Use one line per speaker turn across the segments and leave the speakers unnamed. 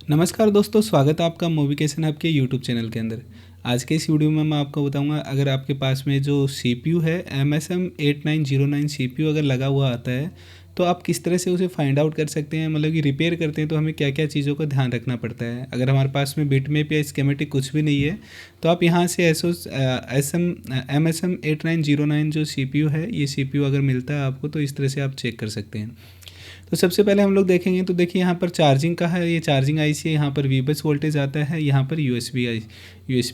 नमस्कार दोस्तों, स्वागत है आपका मोबिकेशन आपके यूट्यूब चैनल के अंदर। आज के इस वीडियो में मैं आपको बताऊंगा, अगर आपके पास में जो CPU है MSM 8909 CPU अगर लगा हुआ आता है तो आप किस तरह से उसे फाइंड आउट कर सकते हैं। मतलब कि रिपेयर करते हैं तो हमें क्या क्या चीज़ों का ध्यान रखना पड़ता है। अगर हमारे पास में बिटमैप या स्कीमेटिक कुछ भी नहीं है तो आप यहाँ से MSM 8909 जो CPU है, ये CPU अगर मिलता है आपको तो इस तरह से आप चेक कर सकते हैं। तो सबसे पहले हम लोग देखेंगे तो देखिए यहाँ पर चार्जिंग का है, ये चार्जिंग आईसी है। यहाँ पर वीबस वोल्टेज आता है, यहाँ पर यूएसबी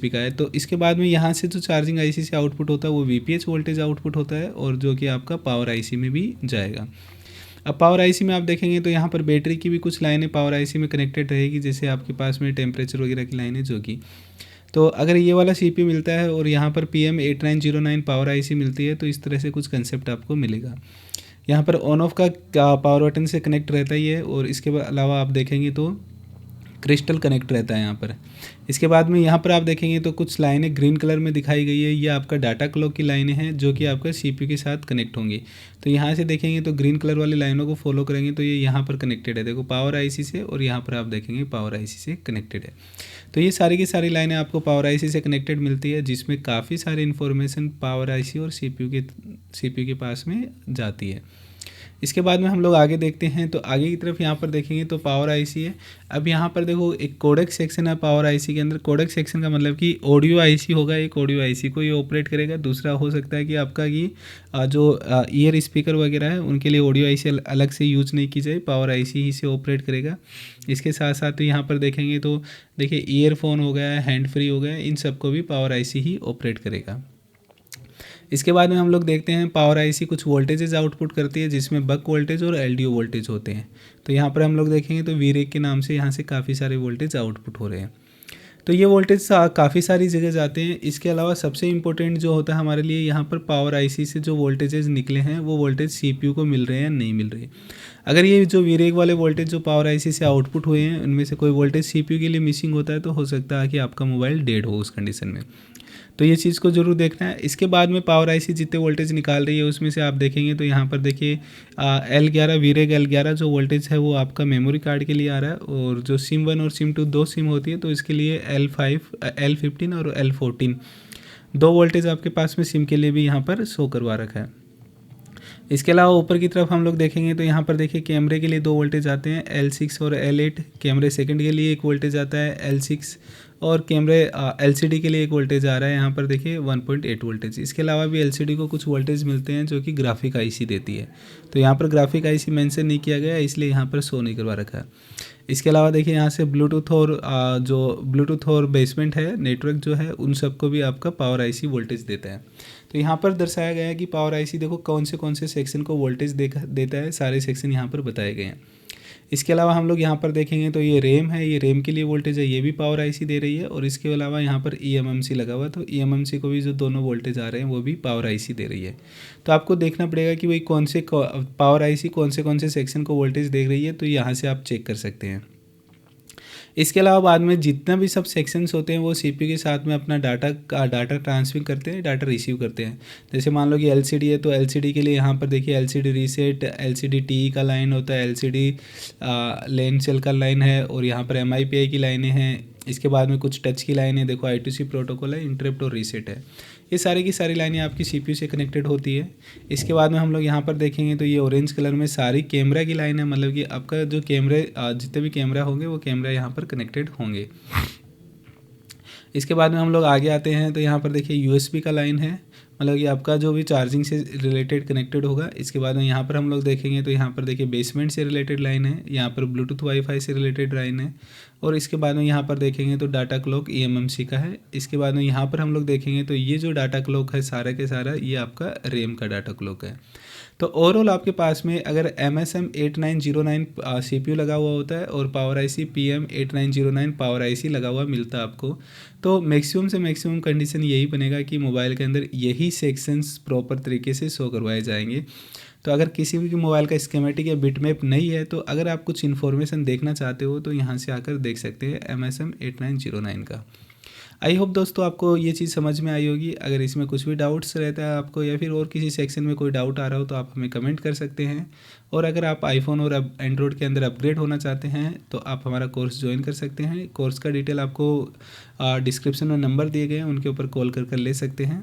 का है। तो इसके बाद में यहाँ से जो चार्जिंग आईसी से आउटपुट होता है वो वीपीएच वोल्टेज आउटपुट होता है, और जो कि आपका पावर आईसी में भी जाएगा। अब पावर आईसी में आप देखेंगे तो यहाँ पर बैटरी की भी कुछ लाइनें पावर आईसी में कनेक्टेड रहेगी, जैसे आपके पास में टेम्परेचर वगैरह की लाइनें जो कि। तो अगर ये वाला CPU मिलता है और यहाँ पर PM8909 पावर आईसी मिलती है तो इस तरह से कुछ कंसेप्ट आपको मिलेगा। यहाँ पर ऑन ऑफ का पावर बटन से कनेक्ट रहता ही है, और इसके अलावा आप देखेंगे तो क्रिस्टल कनेक्ट रहता है यहाँ पर। इसके बाद में यहाँ पर आप देखेंगे तो कुछ लाइनें ग्रीन कलर में दिखाई गई है, ये आपका डाटा क्लॉक की लाइनें हैं जो कि आपका CPU के साथ कनेक्ट होंगी। तो यहाँ से देखेंगे तो ग्रीन कलर वाली लाइनों को फॉलो करेंगे तो ये यहाँ पर कनेक्टेड है, देखो पावर आईसी से, और यहाँ पर आप देखेंगे पावर आईसी से कनेक्टेड है। तो ये सारी की सारी लाइनें आपको पावर आईसी से कनेक्टेड मिलती है, जिसमें काफ़ी सारी इन्फॉर्मेशन पावर आईसी और CPU के पास में जाती है। इसके बाद में हम लोग आगे देखते हैं तो आगे की तरफ यहाँ पर देखेंगे तो पावर आईसी है। अब यहाँ पर देखो एक कोडेक सेक्शन है पावर आईसी के अंदर। कोडेक सेक्शन का मतलब कि ऑडियो आईसी होगा, एक ऑडियो आईसी को ये ऑपरेट करेगा। दूसरा हो सकता है कि आपका कि जो ईयर स्पीकर वगैरह है उनके लिए ऑडियो आईसी अलग से यूज नहीं की जाए, पावर आईसी ही से ऑपरेट करेगा। इसके साथ साथ यहाँ पर देखेंगे तो देखिए ईयरफोन हो गया, हैंड फ्री हो गया, इन सबको भी पावर आईसी ही ऑपरेट करेगा। इसके बाद में हम लोग देखते हैं पावर आईसी कुछ वोल्टेजेस आउटपुट करती है, जिसमें बक वोल्टेज और एलडीओ वोल्टेज होते हैं। तो यहाँ पर हम लोग देखेंगे तो वीरेक के नाम से यहाँ से काफ़ी सारे वोल्टेज आउटपुट हो रहे हैं। तो ये वोल्टेज काफ़ी सारी जगह जाते हैं। इसके अलावा सबसे इंपॉर्टेंट जो होता है हमारे लिए, यहाँ पर पावर आईसी से जो वोल्टेजेस निकले हैं वो वोल्टेज सीपीयू को मिल रहे हैं या नहीं मिल रहे। अगर ये जो वीरेक वाले वोल्टेज जो पावर आईसी से आउटपुट हुए हैं उनमें से कोई वोल्टेज सीपीयू के लिए मिसिंग होता है तो हो सकता है कि आपका मोबाइल डेड हो उस कंडीशन में। तो ये चीज़ को ज़रूर देखना है। इसके बाद में पावर आईसी जितने वोल्टेज निकाल रही है उसमें से आप देखेंगे तो यहाँ पर देखिए L11 वीरेक L11 जो वोल्टेज है वो आपका मेमोरी कार्ड के लिए आ रहा है, और जो सिम 1 और सिम 2 दो सिम होती है तो इसके लिए L15 और L14 दो वोल्टेज आपके पास में सिम के लिए भी यहाँ पर शो करवा रखा है। इसके अलावा ऊपर की तरफ हम लोग देखेंगे तो यहाँ पर देखिए कैमरे के लिए दो वोल्टेज आते हैं L6 और L8। कैमरे सेकंड के लिए एक वोल्टेज आता है L6, और कैमरे LCD के लिए एक वोल्टेज आ रहा है यहाँ पर देखिए 1.8 वोल्टेज। इसके अलावा भी LCD को कुछ वोल्टेज मिलते हैं जो कि ग्राफिक आईसी देती है। तो यहाँ पर ग्राफिक आईसी मेंशन नहीं किया गया, इसलिए यहाँ पर शो नहीं करवा रखा है। इसके अलावा देखिए यहाँ से ब्लूटूथ और बेसमेंट है नेटवर्क जो है उन सबको भी आपका पावर आईसी वोल्टेज देता है। तो यहाँ पर दर्शाया गया है कि पावर आईसी देखो कौन से सेक्शन को वोल्टेज देता है, सारे सेक्शन यहाँ पर बताए गए हैं। इसके अलावा हम लोग यहाँ पर देखेंगे तो ये रैम है, ये रैम के लिए वोल्टेज है, ये भी पावर आईसी दे रही है। और इसके अलावा यहाँ पर eMMC लगा हुआ, तो eMMC को भी जो दोनों वोल्टेज आ रहे हैं वो भी पावर आईसी दे रही है। तो आपको देखना पड़ेगा कि भाई पावर आईसी कौन से सेक्शन को वोल्टेज दे रही है, तो यहाँ से आप चेक कर सकते हैं। इसके अलावा बाद में जितना भी सब सेक्शंस होते हैं वो सीपीयू के साथ में अपना डाटा ट्रांसफर करते हैं, डाटा रिसीव करते हैं। जैसे मान लो कि एलसीडी है तो एलसीडी के लिए यहाँ पर देखिए एलसीडी रीसेट, एलसीडी टीई का लाइन होता है, एलसीडी लेन सेल का लाइन है, और यहाँ पर एमआईपीआई की लाइनें हैं। इसके बाद में कुछ टच की लाइनें देखो I2C प्रोटोकॉल है, इंटरप्ट और रीसेट है। ये सारी की सारी लाइनें आपकी सीपीयू से कनेक्टेड होती है। इसके बाद में हम लोग यहाँ पर देखेंगे तो ये ऑरेंज कलर में सारी कैमरा की लाइन है, मतलब कि आपका जो कैमरे जितने भी कैमरा होंगे वो कैमरा यहाँ पर कनेक्टेड होंगे। इसके बाद में हम लोग आगे आते हैं तो यहाँ पर देखिए यूएसबी का लाइन है, मतलब कि आपका जो भी चार्जिंग से रिलेटेड कनेक्टेड होगा। इसके बाद में यहाँ पर हम लोग देखेंगे तो यहाँ पर देखिए बेसमेंट से रिलेटेड लाइन है, यहाँ पर ब्लूटूथ वाईफाई से रिलेटेड लाइन है, और इसके बाद में यहाँ पर देखेंगे तो डाटा क्लॉक eMMC का है। इसके बाद में यहाँ पर हम लोग देखेंगे तो ये जो डाटा क्लॉक है सारा के सारा ये आपका रैम का डाटा क्लॉक है। तो ओवरऑल आपके पास में अगर MSM 8909 CPU लगा हुआ होता है और power IC PM 8909 power IC लगा हुआ मिलता है आपको, तो मैक्सिमम से मैक्सिमम कंडीशन यही बनेगा कि मोबाइल के अंदर यही सेक्शंस प्रॉपर तरीके से शो करवाए जाएंगे। तो अगर किसी भी मोबाइल का स्कीमेटिक या बिटमैप नहीं है तो अगर आप कुछ इन्फॉर्मेशन देखना चाहते हो तो यहाँ से आकर देख सकते हैं MSM 8909 का। आई होप दोस्तों आपको ये चीज़ समझ में आई होगी। अगर इसमें कुछ भी डाउट्स रहता है आपको या फिर और किसी सेक्शन में कोई डाउट आ रहा हो तो आप हमें कमेंट कर सकते हैं। और अगर आप आईफोन और एंड्रॉयड के अंदर अपग्रेड होना चाहते हैं तो आप हमारा कोर्स ज्वाइन कर सकते हैं। कोर्स का डिटेल आपको डिस्क्रिप्शन में नंबर दिए गए हैं, उनके ऊपर कॉल कर ले सकते हैं।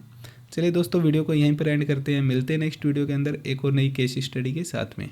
चलिए दोस्तों, वीडियो को यहीं पर एंड करते हैं। मिलते हैं नेक्स्ट वीडियो के अंदर एक और नई केस स्टडी के साथ में।